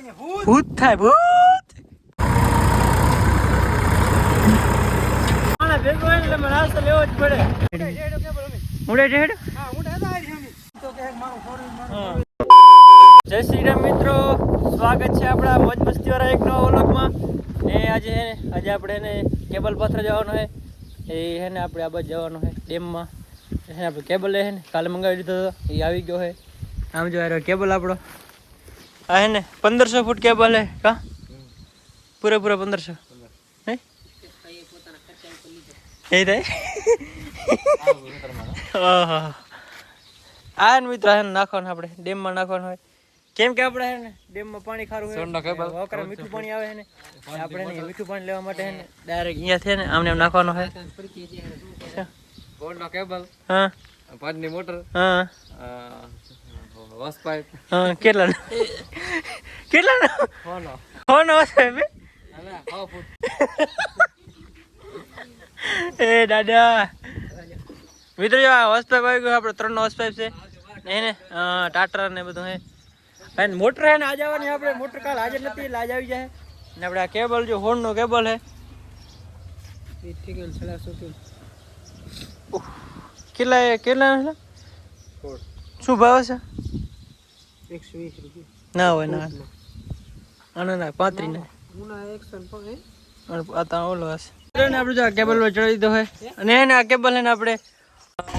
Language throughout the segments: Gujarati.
ભૂત થાય ભૂત. ભેગો હોય એટલે મને નાસ્તો લેવો જ પડે. ઉડે ઢેડ. જય શ્રી રામ મિત્રો, સ્વાગત છે આપણા મોજ મસ્તી વાળા એક નવા વ્લોગમાં. ને આજે આપણે એને કેબલ પાથરા જવાનો છે. એ હે ને આપણે આ બાજુ જવાનું છે ડેમમાં. આપણે કેબલ હે ને કાલે મંગાવી દીધો હતો, એ આવી ગયો છે. આમ જો યાર કેબલ આપણો આ હે ને 1500 ફૂટ કેબલ હે. કા પૂરેપૂરા 1500 હે એ થાય. આ ને મિત્રો હે નાખવાનું આપણે ડેમમાં નાખવાનું હોય. કેમ કે આપણે હે ને ડેમમાં પાણી ખારું હોય, વકરા મીઠું પાણી આવે છે ને, આપણે ને મીઠું પાણી લેવા માટે હે ને ડાયરેક્ટ અહીંયા છે ને આમને આમ નાખવાનું હોય. બોર્ડનો કેબલ, હા, પાણીની મોટર, હા, વોશ પાઇપ, હા. કેટલાનો ફોનો વોશ પાઇપ અને 6 ફૂટ. એ દાદા મિત્રો જો આ વોશ પાઇપ આવી ગયો. આપણે 3 નો વોશ પાઇપ છે એને ટાટર ને બધું હે. અને મોટર હે ને આજ આવવાની. આપણે મોટર કાલ હાજર નથી એટલે આજ આવી જાય. ને આપણે આ કેબલ જો હોર્ન નો કેબલ હે. કેટલા શું ભાવ છે? 120 રૂપિયા ના હોય ના ના 35 ના ઓલો હશે. આપણે જો આ કેબલ પર ચડાવી દીધો હોય અને એને આ કેબલ હે ને આપણે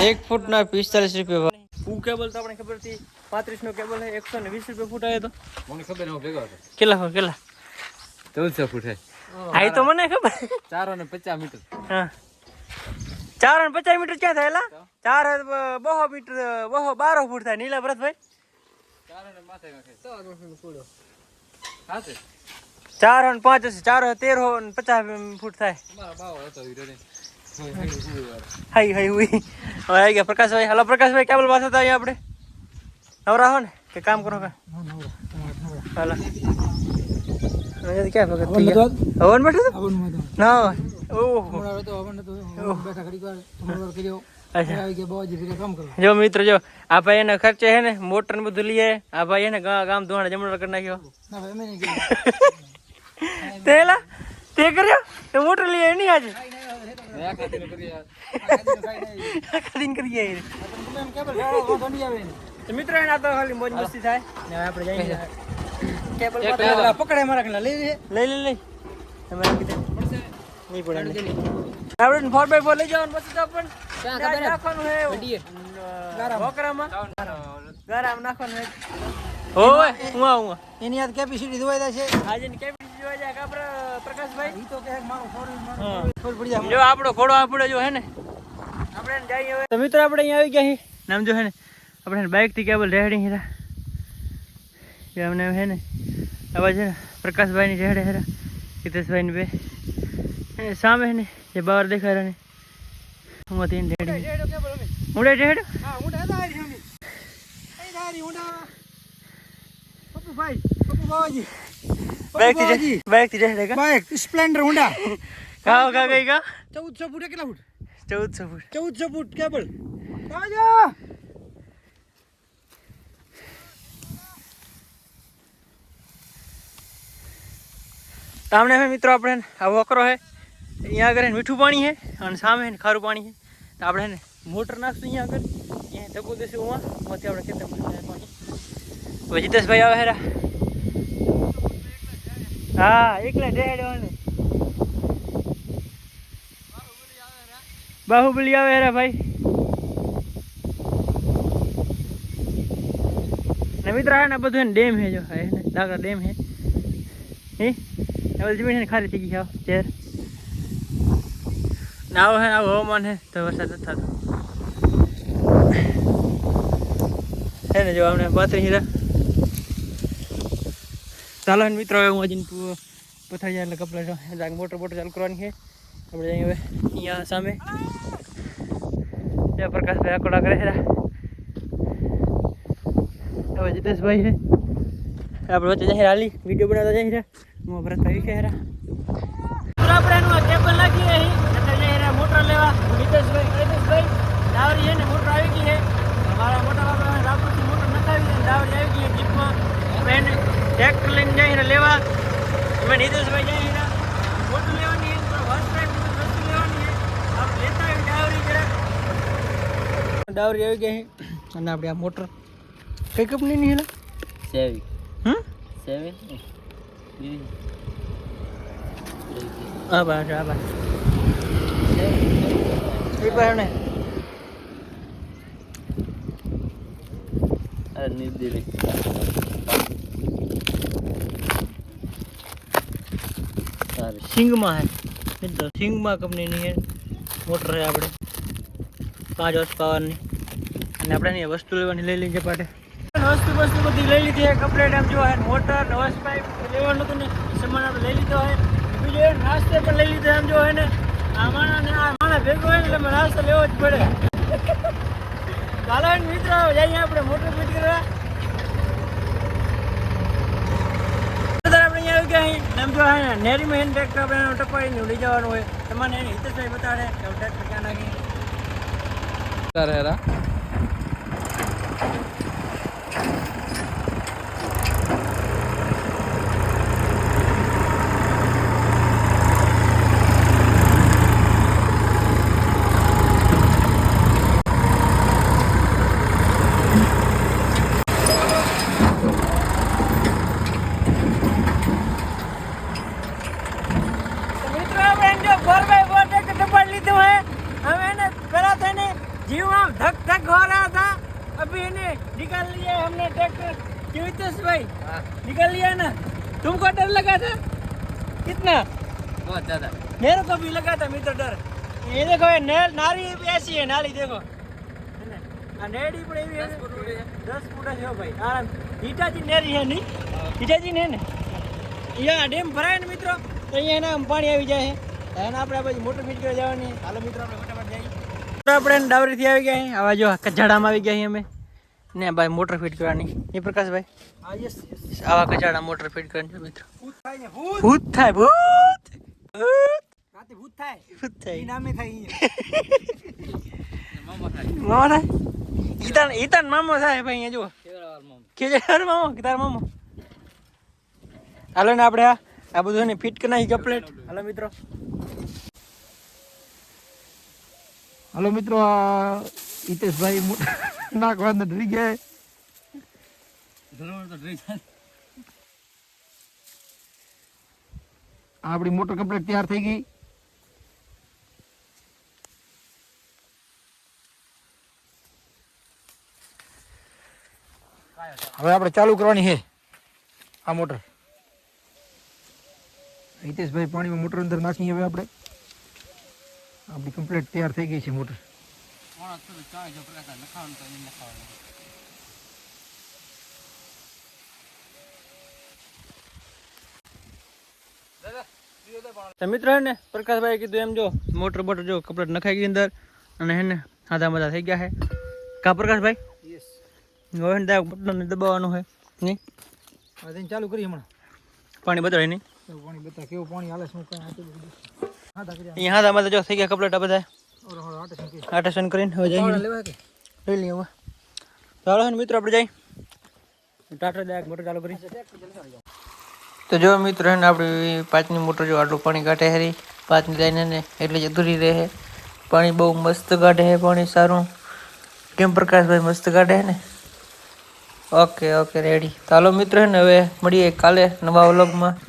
1 ફૂટના 45 રૂપિયા. હું કેબલ તો આપણે ખબર હતી 35 નો કેબલ હે 120 રૂપિયા ફૂટ આવ્યો તો મને ખબર ન ભેગો હતો. કેટલા 1400 ફૂટ હે. આ તો મને ખબર 4 અને 50 મીટર. હા 4 અને 50 મીટર ક્યાં થાય? 4 200 મીટર 12 ફૂટ થાય. નીલા ભરતભાઈ 4 અને માથે નાખે તો ફૂડો હાથે 4 અને 5 હશે. 4 13 અને 50 ફૂટ થાય. તમારા બાવો હતો વીરો ને હાઈ હાઈ હુઈ. હવે આવી ગયા પ્રકાશભાઈ. હાલો પ્રકાશભાઈ, કેબલ પાસે હતા અહીંયા આપણે નવરા હો ને કે કામ કરો? હાલો ક્યાં ભગત હવન બેઠો ના હોય. જો મિત્રો જો આ ભાઈ એને ખર્ચે હે ને મોટર ને બધું લઈએ. આ ભાઈ એને ગામ ધોવાણે જમણો કરી નાખ્યો. તે કર્યો તે મોટર લઈએ એની આજે મિત્રો એના તો ખાલી મોજ મસ્તી થાય ને આપણે જઈએ કેબલ પકડે મારા લઈ લઈ નહીં પડે આપણે 4x4 લઈ જવાનું. પછી તો પણ નાખવાનું હે વકરામાં ગરમ નાખવાનું હે. ઓય હું એની યાદ કેપેસિટી જોવાય છે. આજે ની કેપેસિટી જોવાય જાય આપણે પ્રકાશભાઈ. ઈ તો કે મારો ફોર પડી જાય. જો આપણો ઘોડો આપણે જો હે ને આપણે જઈએ હવે. તો મિત્રો આપણે અહીંયા આવી ગયા છે. નામ જો હે ને આપણે બાઇક થી કેબલ રેડી હેરા જે અમને હે ને આવા છે ને પ્રકાશભાઈ ની રેડે હેરા હિતેશભાઈ ની બે સામે હે ને જે બહાર દેખાય રહે ને હું હતી રેડી ઉડે ઢેડ. હા ઉડે દારી હમી એ દારી ઉડા પપ્પુ ભાઈ પપ્પુ બાવાજી બાઇક થી રેડે કા બાઇક સ્પ્લેન્ડર ઉડા કા ગઈ કા 1400 ફૂટ. કેટલા ફૂટ? 1400 ફૂટ કેબલ. આજા સામને હે મિત્રો આપણે આ વકરો હે. અહીંયા આગળ મીઠું પાણી હે અને સામે ખારું પાણી હે. તો આપણે ને મોટર નાખશું અહીંયા આગળ. અહીંયા ધક્કો દેશું ઉમાંથી આપણે ખેતર પાણી. હવે જીતેશભાઈ આવે હેરા. હા એકલા ડેડવાને બાહુબલી આવે હેરા ભાઈ. ને મિત્ર આ ને બધું ડેમ હે જો હે ને દાગરા ડેમ હે હવે જમીન ખાલી થઈ ગઈ છે ચેર ને આવો હે આવું હવામાન હે તો વરસાદ નથી થતો હે ને. જો અમને 32 હીરા ચાલો ને મિત્રો. હવે હું હજી પથારી જાય એટલે કપડા મોટર ચાલુ કરવાની છે. આપણે જઈએ હવે અહીંયા સામે પ્રકાશભાઈ આકોડા કરે હેરા. હવે જીતેશભાઈ છે આપણે વચ્ચે જઈ હાલી વિડીયો બનાવતા જઈ રહ્યા. હું ભરતભાઈ વિખે હેરા આપણે એનું કેબલ નાખી હેરા મોટર લેવા. જીતેશભાઈ ડાવરી છે ને મોટર આવી ગઈ છે. મારા મોટા બાપા રાપુરથી મોટર નખાવી છે. ડાવરી આવી ગઈ જીપમાં. આપણે ટ્રેક્ટર લઈને જઈને લેવા અમે નીતેશભાઈ જઈને મોટું લેવાની વસ્તુ લેવાની આપણે લેતા આવી ડાવરી જરાક ડાવરી આવી ગઈ અને આપણે આ મોટર કઈ કંપનીની હેલા સેવી સેવી આભાર એ પણ ને નિર્દેલી સિંગમાં હે મિત્રો સિંગમાં કંપનીની હે મોટર હે આપણે 5 હોર્સ પાવરની અને આપણે અહીંયા વસ્તુ લેવાની લઈ લીધી પાટે વસ્તુ બધી લઈ લીધી હે કમ્પ્લીટ એમ જો હે મોટર હોર્સ પાઇપ લેવાનું હતું ને સામાન આપણે લઈ લીધો હે બીજો નાસ્તો પણ લઈ લીધો એમ જો હે ને આ માણા ભેગો હોય ને એટલે નાસ્તો લેવો જ પડે ચાલો મિત્રો જઈએ આપણે મોટર ફિટ કરવા આપણે અહીંયા આવી ગયા એમ જો હે નેરીમાં હેન્ડ ટ્રેક્ટર આપણે ટપાઈને લઈ જવાનું હોય તમને એને હિતેશભાઈ બતાડે કે ટ્રેક્ટર ક્યાં નાખી તારેરા धक हो रहा था अभी इन्हें निकाल लिया हमने ट्रैक्टर क्यों भाई निकाल लिया ना तुमको डर लगा था कितना बहुत ज्यादा मेरे को भी लगा था मित्र डर ये देखो ये नारी ऐसी है नाली देखो नेड़ी पड़ी हुई है 10 फुट है भाई आराम ईटाजी नेरी है नहीं ईटाजी ने यहाँ डेम भराय ने मित्रों तो અહીંયા પાણી આવી જાય છે એને આપણે પછી મોટર ફિટ કરવા જવાની હાલો મિત્રો આપણે ફટાફટ જઈએ આપણે ડાવરીથી આવી ગયા આવા જો કચાડામાં આવી ગયા અમે ને ભાઈ મોટર ફિટ કરવાની એ પ્રકાશભાઈ હા યસ આવા કચાડા મોટર ફિટ કરવાની મિત્રો ભૂત થાય ભૂત રાતે ભૂત થાય નામે થાય મામા થાય ઈતાન મામો થાય ભાઈ અહીંયા જો કેજર મામો તાર મામો હાલો ને આપણે આ બધું ને ફિટ કરી નાખી કમ્પ્લીટ હાલો મિત્રો हेलो मित्रों हितेश भाई नाखवा डरी गया अपनी मोटर कम्प्लीट तैयार थी गई હવે આપણે ચાલુ કરવાની છે આ મોટર હિતેશભાઈ પાણીમાં મોટર અંદર નાખી હવે આપણે આપણી કમ્પ્લીટ તૈયાર થઈ ગઈ છે મોટર મિત્રો હે ને પ્રકાશભાઈ કીધું એમ જો મોટર બોટર જો કમ્પ્લીટ નખાઈ ગઈ અંદર અને હે ને આધા મધા થઈ ગયા છે કા પ્રકાશભાઈ હવે ને બટન દબાવવાનું છે નહીં હવે ચાલુ કરી હમણાં પાણી બતાવે નહીં પાણી બતા કેવું પાણી હાલે શું કઈ અહીંયા હાથા માં જો થઈ ગયા કમ્પ્લીટ આ બધા આટેશન કરીને હવે જઈએ લઈ લઈએ હવે ચાલો ને મિત્રો આપણે જઈએ ટાટા ડાયરેક્ટ મોટર ચાલુ કરી તો જો મિત્રો ને આપણી 5ની મોટર જો આટલું પાણી કાઢે હરી 5ની લાઈને ને એટલે જ અધૂરી રહે પાણી બહુ મસ્ત કાઢે છે પાણી સારું કેમ પ્રકાશભાઈ મસ્ત કાઢે છે ને ઓકે રેડી ચાલો મિત્રો ને હવે મળીએ કાલે નવા વ્લોગમાં